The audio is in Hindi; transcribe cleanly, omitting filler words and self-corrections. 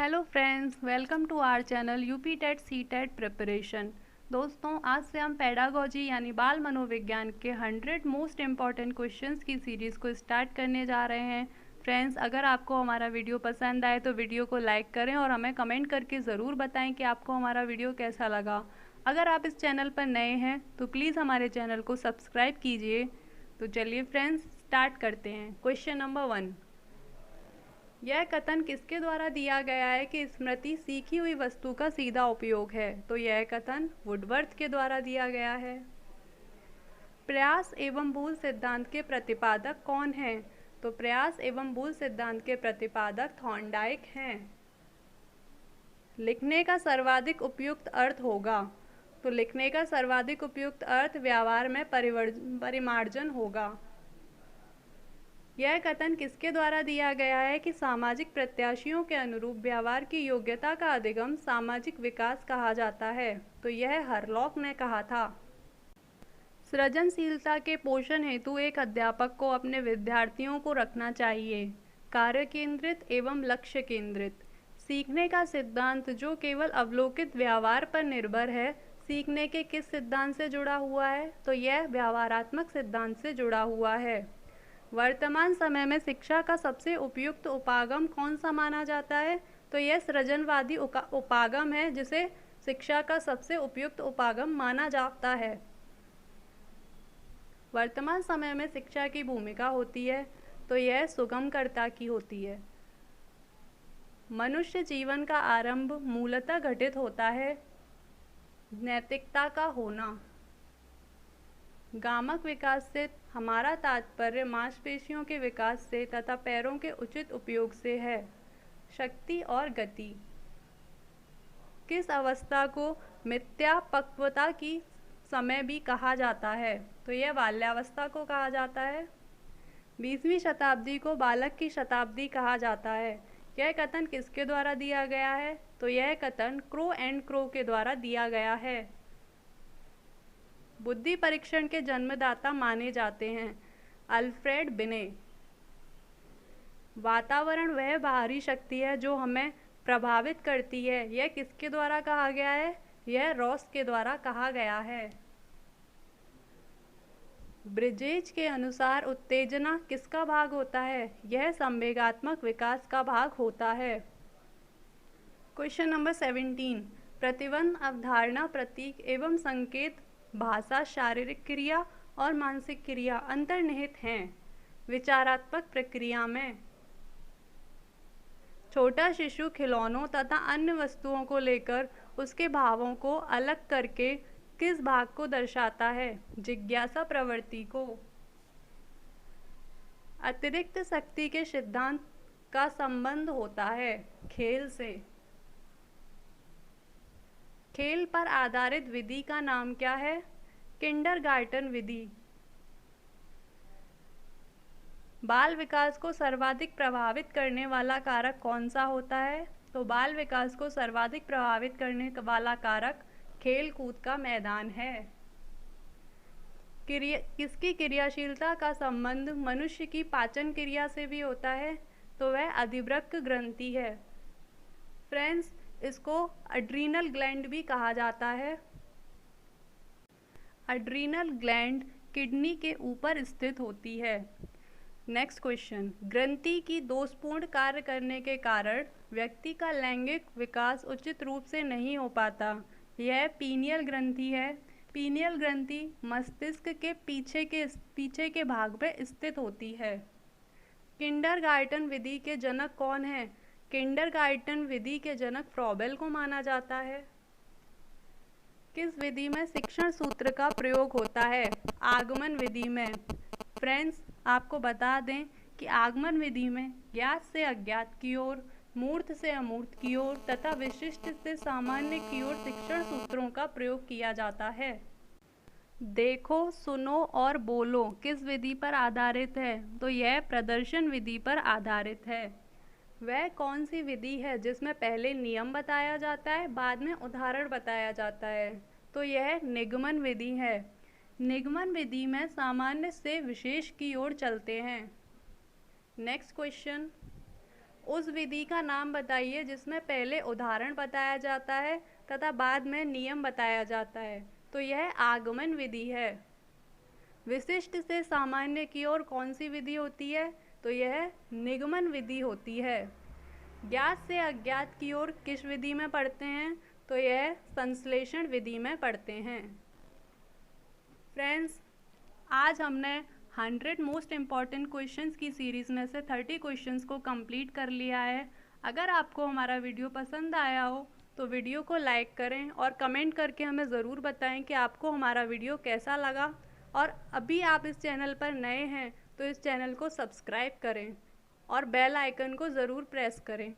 Hello friends, welcome to our channel UP TET C TET preparation. दोस्तों, आज से हम पेडागोजी यानी बाल मनोविज्ञान के 100 मोस्ट इम्पॉर्टेंट क्वेश्चंस की सीरीज़ को स्टार्ट करने जा रहे हैं। फ्रेंड्स, अगर आपको हमारा वीडियो पसंद आए तो वीडियो को लाइक करें और हमें कमेंट करके ज़रूर बताएं कि आपको हमारा वीडियो कैसा लगा। अगर आप इस चैनल पर नए हैं तो प्लीज़ हमारे चैनल को सब्सक्राइब कीजिए। तो चलिए फ्रेंड्स, स्टार्ट करते हैं। क्वेश्चन नंबर 1, यह कथन किसके द्वारा दिया गया है कि स्मृति सीखी हुई वस्तु का सीधा उपयोग है? तो यह कथन वुडवर्थ के द्वारा दिया गया है। प्रयास एवं भूल सिद्धांत के प्रतिपादक कौन हैं? तो प्रयास एवं भूल सिद्धांत के प्रतिपादक थॉर्नडाइक हैं। लिखने का सर्वाधिक उपयुक्त अर्थ होगा? तो लिखने का सर्वाधिक उपयुक्त अर्थ व्यवहार में परिमार्जन होगा। यह कथन किसके द्वारा दिया गया है कि सामाजिक प्रत्याशियों के अनुरूप व्यवहार की योग्यता का अधिगम सामाजिक विकास कहा जाता है? तो यह हरलॉक ने कहा था। सृजनशीलता के पोषण हेतु एक अध्यापक को अपने विद्यार्थियों को रखना चाहिए कार्य केंद्रित एवं लक्ष्य केंद्रित। सीखने का सिद्धांत जो केवल अवलोकित व्यवहार पर निर्भर है, सीखने के किस सिद्धांत से जुड़ा हुआ है? तो यह व्यवहारात्मक सिद्धांत से जुड़ा हुआ है। वर्तमान समय में शिक्षा का सबसे उपयुक्त उपागम कौन सा माना जाता है? तो यह सृजनवादी उपागम है, जिसे शिक्षा का सबसे उपयुक्त उपागम माना जाता है। वर्तमान समय में शिक्षा की भूमिका होती है, तो यह सुगमकर्ता की होती है। मनुष्य जीवन का आरंभ मूलतः घटित होता है नैतिकता का होना। गामक विकास से हमारा तात्पर्य मांसपेशियों के विकास से तथा पैरों के उचित उपयोग से है। शक्ति और गति। किस अवस्था को मिथ्या पक्वता की समय भी कहा जाता है? तो यह बाल्यावस्था को कहा जाता है। 20वीं शताब्दी को बालक की शताब्दी कहा जाता है। यह कथन किसके द्वारा दिया गया है? तो यह कथन क्रो एंड क्रो के द्वारा दिया गया है। बुद्धि परीक्षण के जन्मदाता माने जाते हैं अल्फ्रेड बिने। वातावरण वह बाहरी शक्ति है जो हमें प्रभावित करती है। यह किसके द्वारा कहा गया है? यह रॉस के द्वारा कहा गया है। ब्रिजेज के अनुसार उत्तेजना किसका भाग होता है? यह संवेगात्मक विकास का भाग होता है। क्वेश्चन नंबर 17, प्रतिबंध अवधारणा प्रतीक एवं संकेत भाषा शारीरिक क्रिया और मानसिक क्रिया अंतर्निहित हैं विचारात्मक प्रक्रिया में। छोटा शिशु खिलौनों तथा अन्य वस्तुओं को लेकर उसके भावों को अलग करके किस भाग को दर्शाता है? जिज्ञासा प्रवृत्ति को। अतिरिक्त शक्ति के सिद्धांत का संबंध होता है खेल से। खेल पर आधारित विधि का नाम क्या है? किंडरगार्टन विधि। बाल विकास को सर्वाधिक प्रभावित करने वाला कारक कौन सा होता है? तो बाल विकास को सर्वाधिक प्रभावित करने वाला कारक खेल कूद का मैदान है। किसकी क्रियाशीलता का संबंध मनुष्य की पाचन क्रिया से भी होता है? तो वह अधिवृक्क ग्रंथि है। फ्रेंड्स, इसको एड्रीनल ग्लैंड भी कहा जाता है। एड्रीनल ग्लैंड किडनी के ऊपर स्थित होती है। नेक्स्ट क्वेश्चन, ग्रंथि की दोषपूर्ण कार्य करने के कारण व्यक्ति का लैंगिक विकास उचित रूप से नहीं हो पाता। यह पीनियल ग्रंथि है। पीनियल ग्रंथि मस्तिष्क के पीछे के भाग में स्थित होती है। किंडरगार्टन विधि के जनक कौन है? किंडरगार्टन विधि के जनक फ्रॉबेल को माना जाता है। किस विधि में शिक्षण सूत्र का प्रयोग होता है? आगमन विधि में। फ्रेंड्स, आपको बता दें कि आगमन विधि में ज्ञात से अज्ञात की ओर, मूर्त से अमूर्त की ओर तथा विशिष्ट से सामान्य की ओर शिक्षण सूत्रों का प्रयोग किया जाता है। देखो, सुनो और बोलो किस विधि पर आधारित है? तो यह प्रदर्शन विधि पर आधारित है। वह कौन सी विधि है जिसमें पहले नियम बताया जाता है, बाद में उदाहरण बताया जाता है? तो यह निगमन विधि है। निगमन विधि में सामान्य से विशेष की ओर चलते हैं। नेक्स्ट क्वेश्चन, उस विधि का नाम बताइए जिसमें पहले उदाहरण बताया जाता है तथा बाद में नियम बताया जाता है। तो यह आगमन विधि है। विशिष्ट से सामान्य की ओर कौन सी विधि होती है? तो यह निगमन विधि होती है। ज्ञात से अज्ञात की ओर किस विधि में पढ़ते हैं? तो यह संश्लेषण विधि में पढ़ते हैं। फ्रेंड्स, आज हमने 100 मोस्ट इम्पॉर्टेंट क्वेश्चंस की सीरीज़ में से 30 क्वेश्चंस को कंप्लीट कर लिया है। अगर आपको हमारा वीडियो पसंद आया हो तो वीडियो को लाइक करें और कमेंट करके हमें ज़रूर बताएं कि आपको हमारा वीडियो कैसा लगा। और अभी आप इस चैनल पर नए हैं तो इस चैनल को सब्सक्राइब करें और बेल आइकन को ज़रूर प्रेस करें।